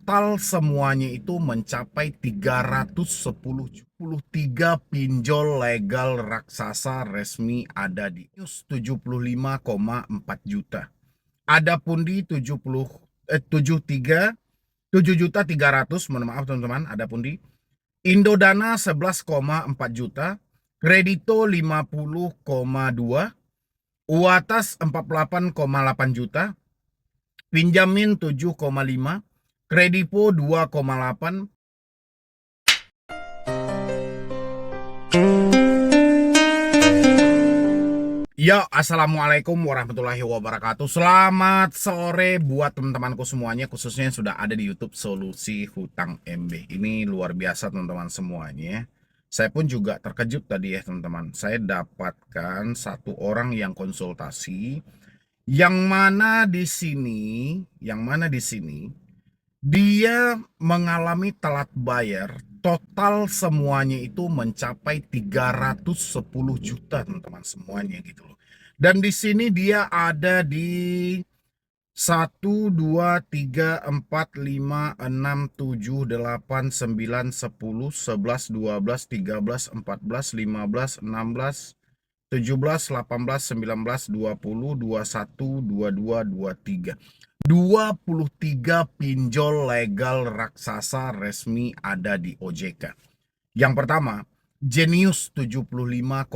total semuanya itu mencapai 310,3 pinjol legal raksasa resmi ada di News 75,4 juta. Adapun di 7,300, mohon maaf teman-teman, adapun di Indodana 11,4 juta, Kredito 50,2, Uatas 48,8 juta, Pinjamin 7,5, Kredipo 2,8. Ya, assalamualaikum warahmatullahi wabarakatuh. Selamat sore buat teman-temanku semuanya, khususnya yang sudah ada di YouTube Solusi Hutang MB. Ini luar biasa teman-teman semuanya. Saya pun juga terkejut tadi ya teman-teman. Saya dapatkan satu orang yang konsultasi, yang mana di sini dia mengalami telat bayar. Total semuanya itu mencapai 310 juta teman-teman semuanya gitu loh. Dan di sini dia ada di 1, 2, 3, 4, 5, 6, 7, 8, 9, 10, 11, 12, 13, 14, 15, 16, 17, 18, 19, 20, 21, 22, 23. 23 pinjol legal raksasa resmi ada di OJK. Yang pertama, Genius 75,4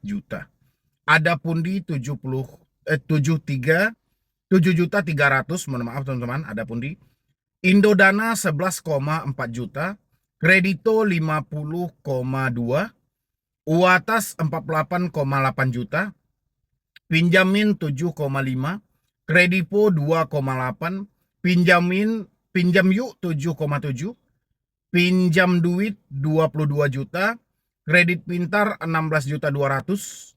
juta. Adapun di 7,300, mohon maaf teman-teman, adapun di Indodana 11,4 juta, Kredito 50,2, Uatas 48,8 juta, Pinjamin 7,5, Kredipo 2,8, Pinjam Yuk 7,7, Pinjam Duit 22 juta, Kredit Pintar 16.200.000,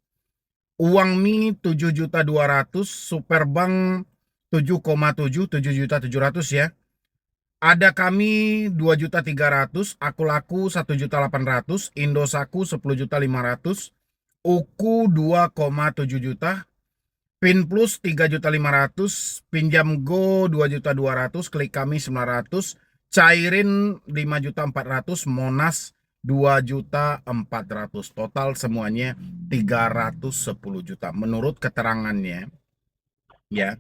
Uang Mi 7.200.000, Superbank 7,7, 7.700.000 ya. Ada Kami 2.300.000, Aku Laku 1.800.000, Indosaku 10.500.000, Uku 2,7 juta, Pin Plus 3.500.000, Pinjam Go 2.200.000, Klik Kami 900, Cairin 5.400.000, Monas 2.400.000. Total semuanya 310 juta menurut keterangannya ya.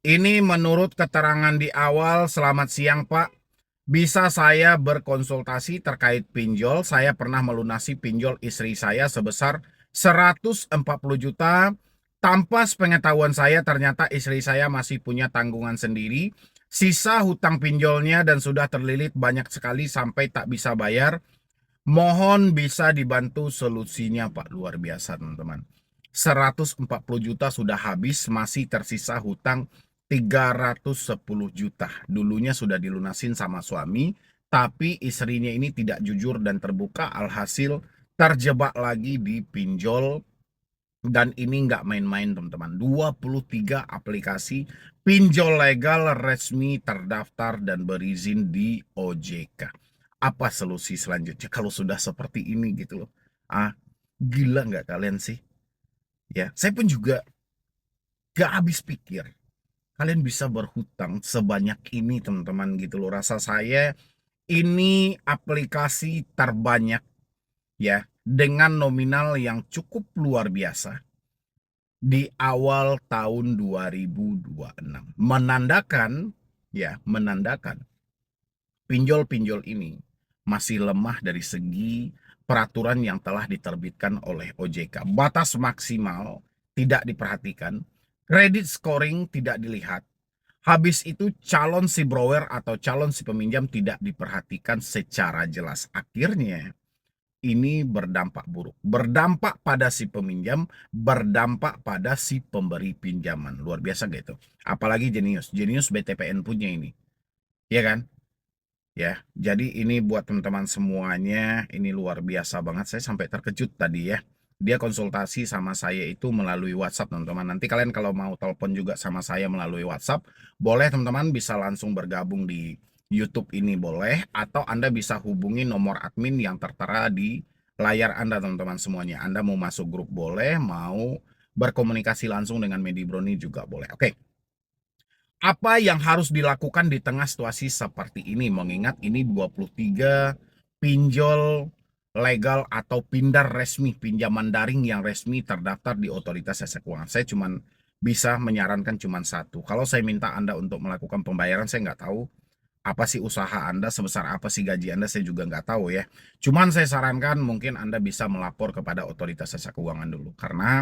Ini menurut keterangan di awal. Selamat siang Pak, bisa saya berkonsultasi terkait pinjol? Saya pernah melunasi pinjol istri saya sebesar 140 juta. Tanpa sepengetahuan saya, ternyata istri saya masih punya tanggungan sendiri. Sisa hutang pinjolnya dan sudah terlilit banyak sekali sampai tak bisa bayar. Mohon bisa dibantu solusinya Pak. Luar biasa teman-teman. 140 juta sudah habis, masih tersisa hutang 310 juta. Dulunya sudah dilunasin sama suami, tapi istrinya ini tidak jujur dan terbuka, alhasil terjebak lagi di pinjol. Dan ini nggak main-main teman-teman. 23 aplikasi pinjol legal resmi terdaftar dan berizin di OJK. Apa solusi selanjutnya kalau sudah seperti ini gitu loh? Gila nggak kalian sih? Ya, saya pun juga gak habis pikir kalian bisa berhutang sebanyak ini teman-teman gitu loh. Rasa saya ini aplikasi terbanyak ya, dengan nominal yang cukup luar biasa di awal tahun 2026. Menandakan pinjol-pinjol ini masih lemah dari segi peraturan yang telah diterbitkan oleh OJK. Batas maksimal tidak diperhatikan, kredit scoring tidak dilihat. Habis itu calon si borrower atau calon si peminjam tidak diperhatikan secara jelas. Akhirnya ini berdampak buruk. Berdampak pada si peminjam, berdampak pada si pemberi pinjaman. Luar biasa gitu. Apalagi Genius BTPN punya ini. Ya kan? Ya, jadi ini buat teman-teman semuanya, ini luar biasa banget. Saya sampai terkejut tadi ya. Dia konsultasi sama saya itu melalui WhatsApp teman-teman. Nanti kalian kalau mau telepon juga sama saya melalui WhatsApp, boleh teman-teman bisa langsung bergabung di YouTube ini boleh. Atau Anda bisa hubungi nomor admin yang tertera di layar Anda teman-teman semuanya. Anda mau masuk grup boleh, mau berkomunikasi langsung dengan Medi Broni juga boleh. Oke. Apa yang harus dilakukan di tengah situasi seperti ini? Mengingat ini 23 pinjol legal atau pindar resmi, pinjaman daring yang resmi terdaftar di Otoritas Jasa Keuangan. Saya cuman bisa menyarankan cuman satu. Kalau saya minta Anda untuk melakukan pembayaran, saya nggak tahu apa sih usaha Anda, sebesar apa sih gaji Anda, saya juga nggak tahu ya. Cuman saya sarankan mungkin Anda bisa melapor kepada Otoritas Jasa Keuangan dulu. Karena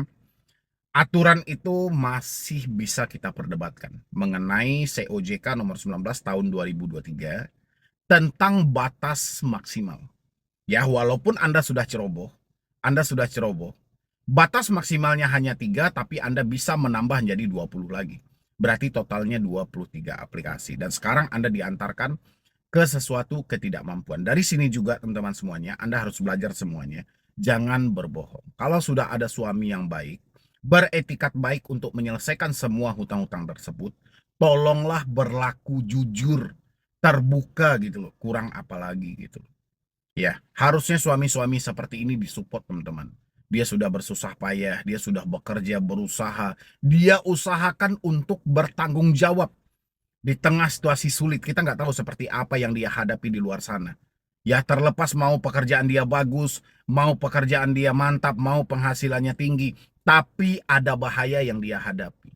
aturan itu masih bisa kita perdebatkan mengenai COJK nomor 19 tahun 2023 tentang batas maksimal. Ya, walaupun Anda sudah ceroboh, batas maksimalnya hanya 3, tapi Anda bisa menambah menjadi 20 lagi. Berarti totalnya 23 aplikasi. Dan sekarang Anda diantarkan ke sesuatu ketidakmampuan. Dari sini juga teman-teman semuanya, Anda harus belajar semuanya. Jangan berbohong. Kalau sudah ada suami yang baik, beretikat baik untuk menyelesaikan semua hutang-hutang tersebut, tolonglah berlaku jujur, terbuka gitu loh. Kurang apa lagi gitu loh. Ya, harusnya suami-suami seperti ini disupport teman-teman. Dia sudah bersusah payah, dia sudah bekerja, berusaha, dia usahakan untuk bertanggung jawab di tengah situasi sulit. Kita nggak tahu seperti apa yang dia hadapi di luar sana. Ya, terlepas mau pekerjaan dia bagus, mau pekerjaan dia mantap, mau penghasilannya tinggi, tapi ada bahaya yang dia hadapi.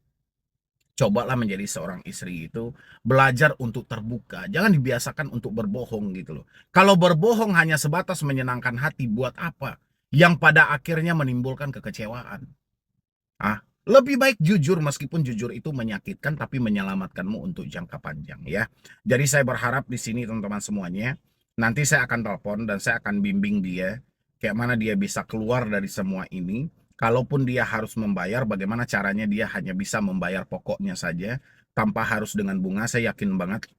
Cobalah menjadi seorang istri itu belajar untuk terbuka. Jangan dibiasakan untuk berbohong gitu loh. Kalau berbohong hanya sebatas menyenangkan hati, buat apa? Yang pada akhirnya menimbulkan kekecewaan. Lebih baik jujur, meskipun jujur itu menyakitkan tapi menyelamatkanmu untuk jangka panjang ya. Jadi saya berharap di sini teman-teman semuanya, nanti saya akan telepon dan saya akan bimbing dia kayak mana dia bisa keluar dari semua ini. Kalaupun dia harus membayar, bagaimana caranya dia hanya bisa membayar pokoknya saja tanpa harus dengan bunga. Saya yakin banget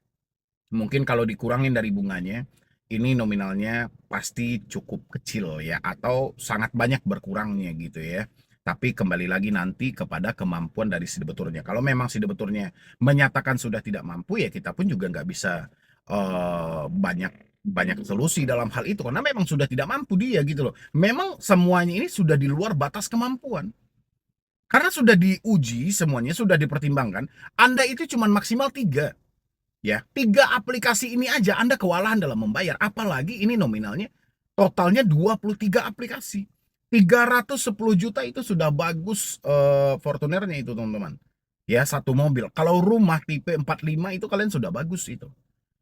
mungkin kalau dikurangin dari bunganya, ini nominalnya pasti cukup kecil ya, atau sangat banyak berkurangnya gitu ya. Tapi kembali lagi nanti kepada kemampuan dari si debiturnya. Kalau memang si debiturnya menyatakan sudah tidak mampu, ya kita pun juga nggak bisa banyak banyak solusi dalam hal itu, karena memang sudah tidak mampu dia gitu loh. Memang semuanya ini sudah di luar batas kemampuan. Karena sudah diuji semuanya, sudah dipertimbangkan. Anda itu cuma maksimal 3. Ya, 3 aplikasi ini aja Anda kewalahan dalam membayar. Apalagi ini nominalnya totalnya 23 aplikasi. 310 juta itu sudah bagus Fortunernya itu teman-teman. Ya, satu mobil. Kalau rumah tipe 45 itu kalian sudah bagus itu.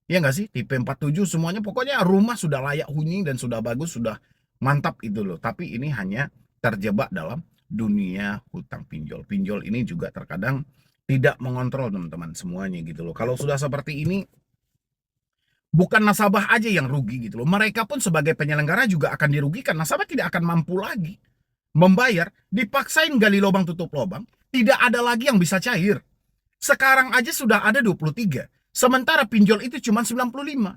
Ya nggak sih? Tipe 47 semuanya pokoknya rumah sudah layak huni dan sudah bagus, sudah mantap itu loh. Tapi ini hanya terjebak dalam dunia hutang pinjol. Pinjol ini juga terkadang tidak mengontrol teman-teman semuanya gitu loh. Kalau sudah seperti ini, bukan nasabah aja yang rugi gitu loh. Mereka pun sebagai penyelenggara juga akan dirugikan. Nasabah tidak akan mampu lagi membayar, dipaksain gali lubang tutup lubang, tidak ada lagi yang bisa cair. Sekarang aja sudah ada 23. Sementara pinjol itu cuma 95.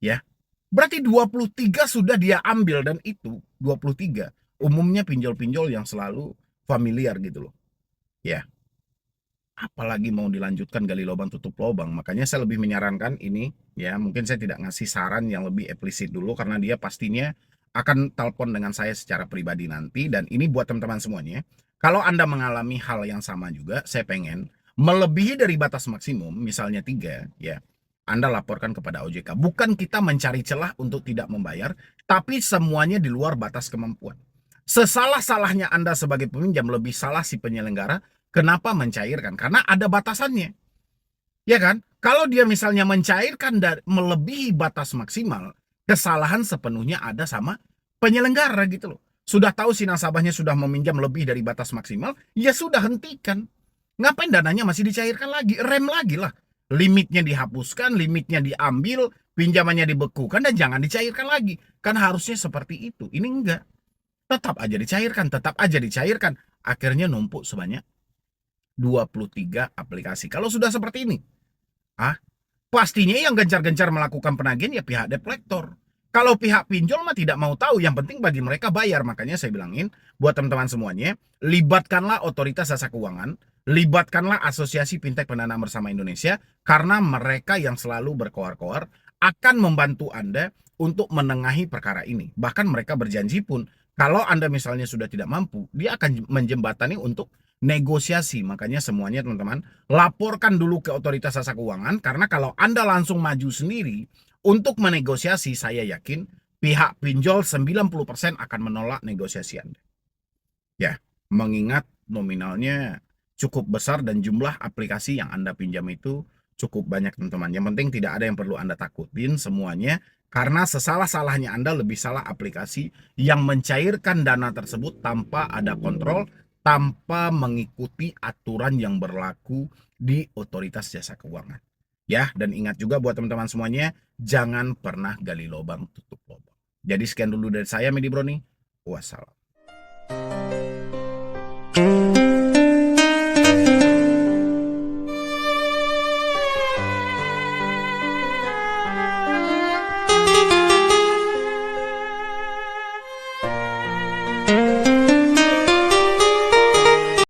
Ya. Berarti 23 sudah dia ambil, dan itu 23 umumnya pinjol-pinjol yang selalu familiar gitu loh. Ya. Apalagi mau dilanjutkan gali lubang tutup lubang. Makanya saya lebih menyarankan ini ya, mungkin saya tidak ngasih saran yang lebih eksplisit dulu karena dia pastinya akan telepon dengan saya secara pribadi nanti. Dan ini buat teman-teman semuanya, kalau Anda mengalami hal yang sama juga, saya pengen melebihi dari batas maksimum, misalnya 3 ya, Anda laporkan kepada OJK. Bukan kita mencari celah untuk tidak membayar, tapi semuanya di luar batas kemampuan. Sesalah-salahnya Anda sebagai peminjam, lebih salah si penyelenggara. Kenapa mencairkan? Karena ada batasannya. Ya kan? Kalau dia misalnya mencairkan dan melebihi batas maksimal, kesalahan sepenuhnya ada sama penyelenggara gitu loh. Sudah tahu si nasabahnya sudah meminjam lebih dari batas maksimal, ya sudah hentikan. Ngapain dananya masih dicairkan lagi? Rem lagi lah. Limitnya dihapuskan, limitnya diambil, pinjamannya dibekukan, dan jangan dicairkan lagi. Kan harusnya seperti itu. Ini enggak. Tetap aja dicairkan, tetap aja dicairkan. Akhirnya numpuk sebanyak 23 aplikasi. Kalau sudah seperti ini, pastinya yang gencar-gencar melakukan penagihan ya pihak debt collector. Kalau pihak pinjol mah tidak mau tahu, yang penting bagi mereka bayar. Makanya saya bilangin buat teman-teman semuanya, libatkanlah Otoritas Jasa Keuangan, libatkanlah Asosiasi Fintech Pendanaan Bersama Indonesia, karena mereka yang selalu berkoar-koar akan membantu Anda untuk menengahi perkara ini. Bahkan mereka berjanji pun, kalau Anda misalnya sudah tidak mampu, dia akan menjembatani untuk negosiasi. Makanya semuanya teman-teman, laporkan dulu ke otoritas jasa keuangan, karena kalau Anda langsung maju sendiri untuk menegosiasi, saya yakin pihak pinjol 90% akan menolak negosiasi Anda. Ya, mengingat nominalnya cukup besar dan jumlah aplikasi yang Anda pinjam itu cukup banyak teman-teman. Yang penting tidak ada yang perlu Anda takutin semuanya, karena sesalah-salahnya Anda lebih salah aplikasi yang mencairkan dana tersebut tanpa ada kontrol, tanpa mengikuti aturan yang berlaku di otoritas jasa keuangan. Ya, dan ingat juga buat teman-teman semuanya, jangan pernah gali lubang tutup lubang. Jadi sekian dulu dari saya, Medi Broni. Wassalam.